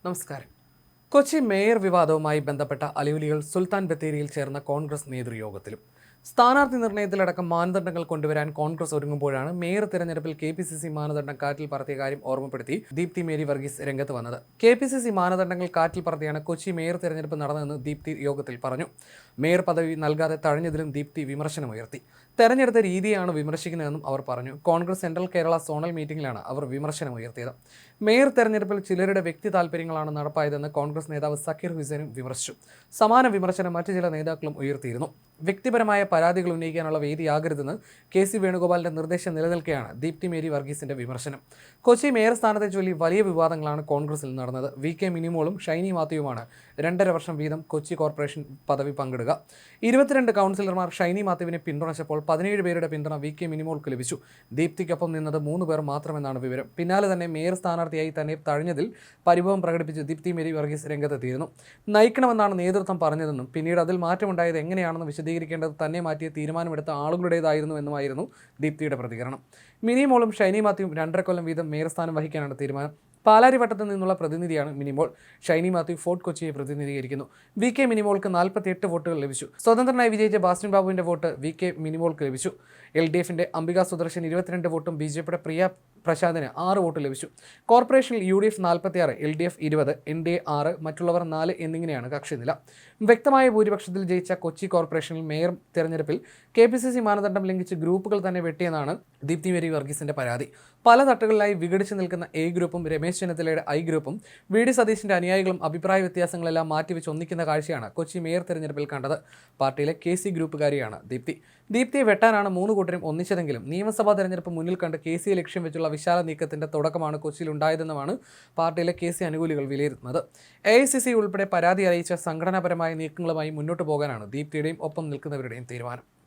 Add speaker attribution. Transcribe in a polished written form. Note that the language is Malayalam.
Speaker 1: നമസ്കാരം. കൊച്ചി മേയർ വിവാദവുമായി ബന്ധപ്പെട്ട അലയൊലികൾ സുൽത്താൻ ബത്തേരിയിൽ ചേർന്ന കോൺഗ്രസ് നേതൃയോഗത്തിലും സ്ഥാനാർത്ഥി നിർണയത്തിലടക്കം മാനദണ്ഡങ്ങൾ കൊണ്ടുവരാൻ കോൺഗ്രസ് ഒരുങ്ങുമ്പോഴാണ് മേയർ തെരഞ്ഞെടുപ്പിൽ KPCC മാനദണ്ഡം കാറ്റിൽ പറത്തിയ കാര്യം ഓർമ്മപ്പെടുത്തി ദീപ്തി മേരി വർഗീസ് രംഗത്ത് വന്നത്. KPCC മാനദണ്ഡങ്ങൾ കാറ്റിൽ പറത്തിയാണ് കൊച്ചി മേയർ തെരഞ്ഞെടുപ്പ് നടന്നതെന്ന് ദീപ്തി യോഗത്തിൽ പറഞ്ഞു. മേയർ പദവി നൽകാതെ തഴഞ്ഞതിലും ദീപ്തി വിമർശനമുയർത്തി. തെരഞ്ഞെടുത്ത രീതിയാണ് വിമർശിക്കുന്നതെന്നും അവർ പറഞ്ഞു. കോൺഗ്രസ് സെൻട്രൽ കേരള സോണൽ മീറ്റിംഗിലാണ് അവർ വിമർശനമുയർത്തിയത്. മേയർ തെരഞ്ഞെടുപ്പിൽ ചിലരുടെ വ്യക്തി താൽപര്യങ്ങളാണ് നടപ്പായതെന്ന് കോൺഗ്രസ് നേതാവ് സക്കീർ ഹുസൈനും വിമർശിച്ചു. സമാന വിമർശനം മറ്റു ചില നേതാക്കളും ഉയർത്തിയിരുന്നു. വ്യക്തിപരമായ പരാതികൾ ഉന്നയിക്കാനുള്ള വേദിയാകരുതെന്ന് KC വേണുഗോപാലിന്റെ നിർദ്ദേശം നിലനിൽക്കെയാണ് ദീപ്തി മേരി വർഗീസിന്റെ വിമർശനം. കൊച്ചി മേയർ സ്ഥാനത്തെ ചൊല്ലി വലിയ വിവാദങ്ങളാണ് കോൺഗ്രസിൽ നടന്നത്. VK മിനിമോളും ഷൈനി മാത്യുവുമാണ് 2.5 വർഷം വീതം കൊച്ചി കോർപ്പറേഷൻ പദവി പങ്കിടുക. 22 കൗൺസിലർമാർ ഷൈനി മാത്യുവിനെ പിന്തുണച്ചപ്പോൾ 17 പേരുടെ പിന്തുണ VK മിനിമോൾക്ക് ലഭിച്ചു. ദീപ്തിക്കൊപ്പം നിന്നത് 3 പേർ മാത്രമെന്നാണ് വിവരം. പിന്നാലെ തന്നെ മേയർ സ്ഥാനാർത്ഥിയായി തന്നെ തഴഞ്ഞതിൽ പരിഭവം പ്രകടിപ്പിച്ച് ദീപ്തി മേരി വർഗീസ് രംഗത്തെത്തിയിരുന്നു. നയിക്കണമെന്നാണ് നേതൃത്വം പറഞ്ഞതെന്നും പിന്നീട് അതിൽ മാറ്റമുണ്ടായത് എങ്ങനെയാണെന്ന് വിശദീകരിക്കേണ്ടത് തന്നെ മാറ്റിയ തീരുമാനമെടുത്ത ആളുകളുടേതായിരുന്നു എന്നുമായിരുന്നു ദീപ്തിയുടെ പ്രതികരണം. മിനിമോളും ഷൈനി മാത്യുവും 2.5 കൊല്ലം വീതം മേയർ സ്ഥാനം വഹിക്കാനാണ് തീരുമാനം. പാലാരിവട്ടത്തു നിന്നുള്ള പ്രതിനിധിയാണ് മിനിമോൾ. ഷൈനി മാത്യു ഫോർട്ട് കൊച്ചിയെ പ്രതിനിധീകരിക്കുന്നു. VK മിനിമോൾക്ക് 48 വോട്ടുകൾ ലഭിച്ചു. സ്വതന്ത്രനായി വിജയിച്ച ബാസ്റ്റിൻ ബാബുവിന്റെ വോട്ട് VK മിനിമോൾക്ക് ലഭിച്ചു. LDFന്റെ അംബിക സുദർശൻ 22 വോട്ടും BJPയുടെ പ്രിയ പ്രശാന്തിന് 6 വോട്ട് ലഭിച്ചു. കോർപ്പറേഷനിൽ UDF 46, LDF 20, NDA 6, മറ്റുള്ളവർ 4 എന്നിങ്ങനെയാണ് കക്ഷിനില. വ്യക്തമായ ഭൂരിപക്ഷത്തിൽ ജയിച്ച കൊച്ചി കോർപ്പറേഷനിൽ മേയർ തെരഞ്ഞെടുപ്പിൽ KPCC മാനദണ്ഡം ലംഘിച്ച് ഗ്രൂപ്പുകൾ തന്നെ വെട്ടിയെന്നാണ് ദീപ്തി മേരി വർഗീസിന്റെ പരാതി. പല തട്ടുകളിലായി വിഘടിച്ചു നിൽക്കുന്ന A ഗ്രൂപ്പും രമേശ് ചെന്നിത്തലയുടെ I ഗ്രൂപ്പും VD സതീശിന്റെ അനുയായികളും അഭിപ്രായ വ്യത്യാസങ്ങളെല്ലാം മാറ്റിവെച്ച് ഒന്നിക്കുന്ന കാഴ്ചയാണ് കൊച്ചി മേയർ തെരഞ്ഞെടുപ്പിൽ കണ്ടത്. പാർട്ടിയിലെ KC ഗ്രൂപ്പുകാരിയാണ് ദീപ്തി. ദീപ്തിയെ വെട്ടാനാണ് 3 കൂട്ടരും ഒന്നിച്ചതെങ്കിലും നിയമസഭാ തെരഞ്ഞെടുപ്പ് മുന്നിൽ കണ്ട് KCയെ ലക്ഷ്യം വെച്ചുള്ള വിശാല നീക്കത്തിന്റെ തുടക്കമാണ് കൊച്ചിയിൽ ഉണ്ടായതെന്നുമാണ് പാർട്ടിയിലെ KC അനുകൂലികൾ വിലയിരുത്തുന്നത്. AICC ഉൾപ്പെടെ പരാതി അറിയിച്ച സംഘടനാപരമായ നീക്കങ്ങളുമായി മുന്നോട്ട് പോകാനാണ് ദീപ്തിയുടെയും ഒപ്പം നിൽക്കുന്നവരുടെയും തീരുമാനം.